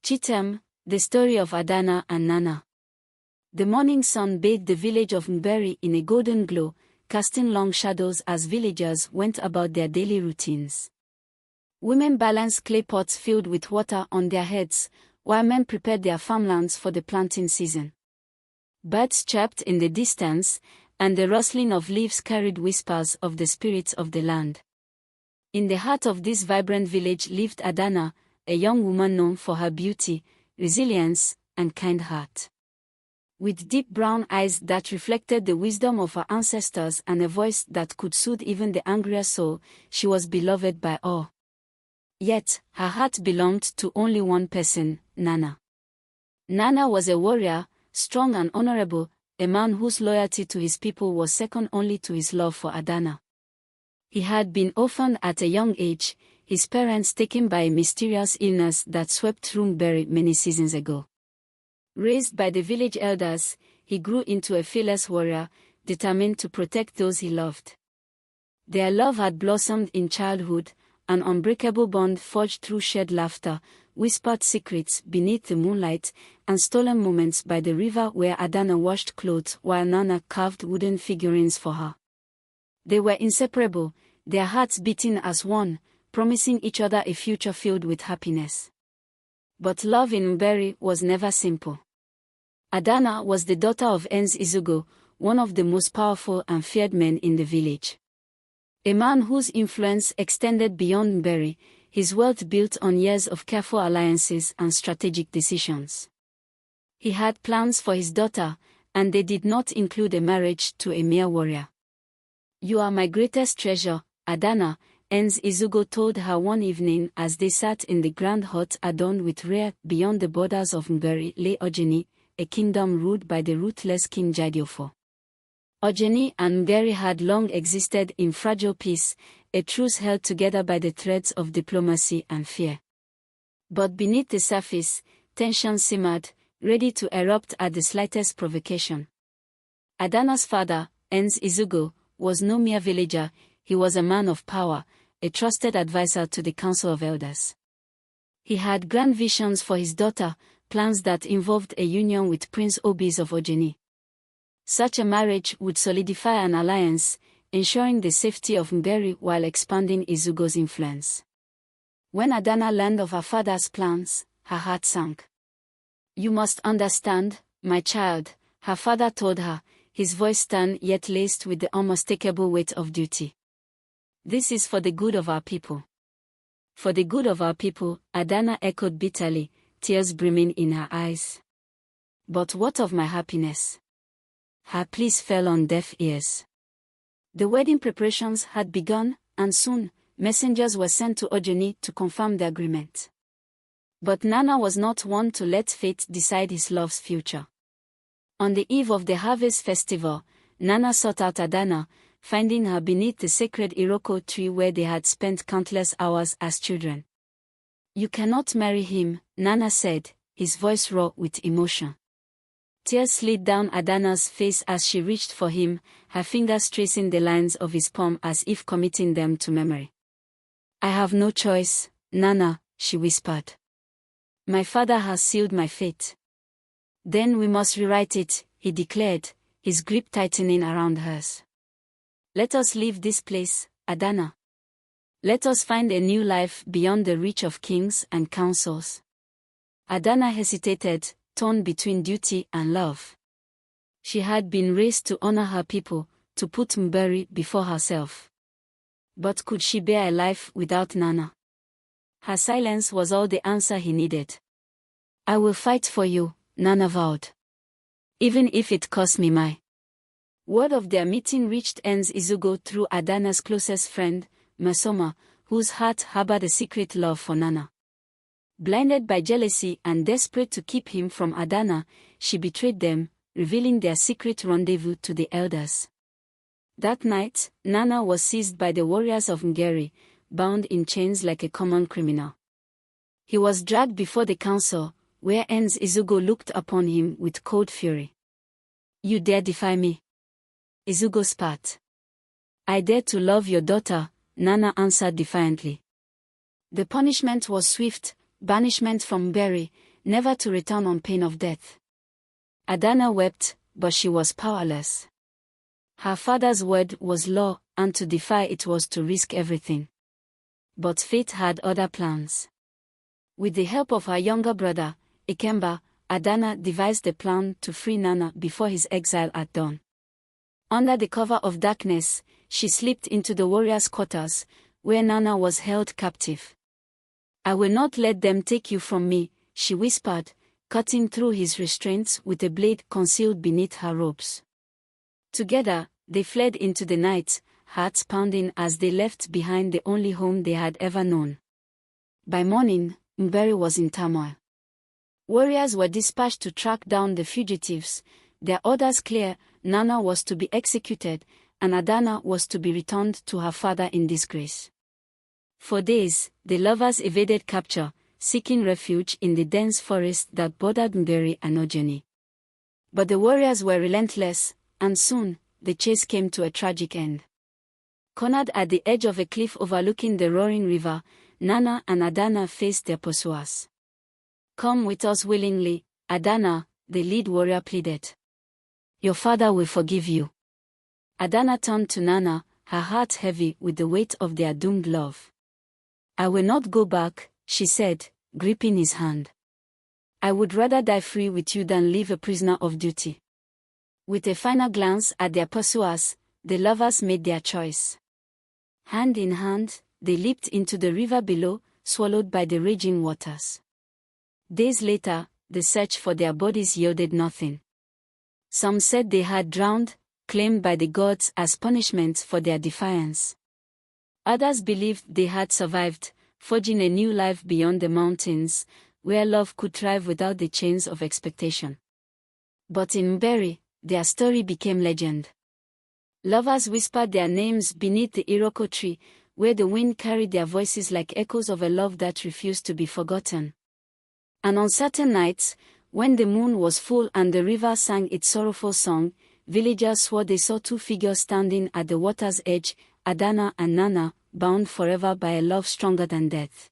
Chetam, the story of Adana and Nana. The morning sun bathed the village of Mberi in a golden glow, casting long shadows as villagers went about their daily routines. Women balanced clay pots filled with water on their heads, while men prepared their farmlands for the planting season. Birds chirped in the distance, and the rustling of leaves carried whispers of the spirits of the land. In the heart of this vibrant village lived Adana, a young woman known for her beauty, resilience, and kind heart. With deep brown eyes that reflected the wisdom of her ancestors and a voice that could soothe even the angriest soul, she was beloved by all. Yet, her heart belonged to only one person, Nana. Nana was a warrior, strong and honorable, a man whose loyalty to his people was second only to his love for Adana. He had been orphaned at a young age, his parents taken by a mysterious illness that swept through Mberi many seasons ago. Raised by the village elders, he grew into a fearless warrior, determined to protect those he loved. Their love had blossomed in childhood, an unbreakable bond forged through shared laughter, whispered secrets beneath the moonlight, and stolen moments by the river where Adana washed clothes while Nana carved wooden figurines for her. They were inseparable, their hearts beating as one, promising each other a future filled with happiness. But love in Mberi was never simple. Adana was the daughter of Enz Izugo, one of the most powerful and feared men in the village. A man whose influence extended beyond Mberi, his wealth built on years of careful alliances and strategic decisions. He had plans for his daughter, and they did not include a marriage to a mere warrior. "You are my greatest treasure, Adana," Enz Izugo told her one evening as they sat in the grand hut adorned with rare. Beyond the borders of Mberi lay Ogeni, a kingdom ruled by the ruthless King Jaidiofo. Ogeni and Mberi had long existed in fragile peace, a truce held together by the threads of diplomacy and fear. But beneath the surface, tension simmered, ready to erupt at the slightest provocation. Adana's father, Enz Izugo, was no mere villager, he was a man of power, a trusted advisor to the Council of Elders. He had grand visions for his daughter, plans that involved a union with Prince Obis of Ogeni. Such a marriage would solidify an alliance, ensuring the safety of Mberi while expanding Izugo's influence. When Adana learned of her father's plans, her heart sank. "You must understand, my child," her father told her, his voice stern yet laced with the unmistakable weight of duty. "This is for the good of our people." "For the good of our people," Adana echoed bitterly, tears brimming in her eyes. "But what of my happiness?" Her pleas fell on deaf ears. The wedding preparations had begun, and soon, messengers were sent to Ogeni to confirm the agreement. But Nana was not one to let fate decide his love's future. On the eve of the harvest festival, Nana sought out Adana, finding her beneath the sacred Iroko tree where they had spent countless hours as children. "You cannot marry him," Nana said, his voice raw with emotion. Tears slid down Adana's face as she reached for him, her fingers tracing the lines of his palm as if committing them to memory. "I have no choice, Nana," she whispered. "My father has sealed my fate." "Then we must rewrite it," he declared, his grip tightening around hers. "Let us leave this place, Adana. Let us find a new life beyond the reach of kings and councils." Adana hesitated, torn between duty and love. She had been raised to honor her people, to put Mberi before herself. But could she bear a life without Nana? Her silence was all the answer he needed. "I will fight for you," Nana vowed. "Even if it costs me my..." Word of their meeting reached Enz Izugo through Adana's closest friend, Masoma, whose heart harbored a secret love for Nana. Blinded by jealousy and desperate to keep him from Adana, she betrayed them, revealing their secret rendezvous to the elders. That night, Nana was seized by the warriors of Mberi, bound in chains like a common criminal. He was dragged before the council, where Enz Izugo looked upon him with cold fury. "You dare defy me?" Izugo spat. "I dare to love your daughter," Nana answered defiantly. The punishment was swift, banishment from Mberi, never to return on pain of death. Adana wept, but she was powerless. Her father's word was law, and to defy it was to risk everything. But fate had other plans. With the help of her younger brother, Ikemba, Adana devised a plan to free Nana before his exile at dawn. Under the cover of darkness, she slipped into the warriors' quarters, where Nana was held captive. "I will not let them take you from me," she whispered, cutting through his restraints with a blade concealed beneath her robes. Together, they fled into the night, hearts pounding as they left behind the only home they had ever known. By morning, Mberi was in turmoil. Warriors were dispatched to track down the fugitives, their orders clear: Nana was to be executed, and Adana was to be returned to her father in disgrace. For days, the lovers evaded capture, seeking refuge in the dense forest that bordered Mberi and Ojeni. But the warriors were relentless, and soon, the chase came to a tragic end. Cornered at the edge of a cliff overlooking the roaring river, Nana and Adana faced their pursuers. "Come with us willingly," Adana, the lead warrior, pleaded. "Your father will forgive you." Adana turned to Nana, her heart heavy with the weight of their doomed love. "I will not go back," she said, gripping his hand. "I would rather die free with you than live a prisoner of duty." With a final glance at their pursuers, the lovers made their choice. Hand in hand, they leaped into the river below, swallowed by the raging waters. Days later, the search for their bodies yielded nothing. Some said they had drowned, claimed by the gods as punishment for their defiance. Others believed they had survived, forging a new life beyond the mountains, where love could thrive without the chains of expectation. But in Mberi, their story became legend. Lovers whispered their names beneath the Iroko tree, where the wind carried their voices like echoes of a love that refused to be forgotten. And on certain nights, when the moon was full and the river sang its sorrowful song, villagers swore they saw two figures standing at the water's edge, Adana and Nana, bound forever by a love stronger than death.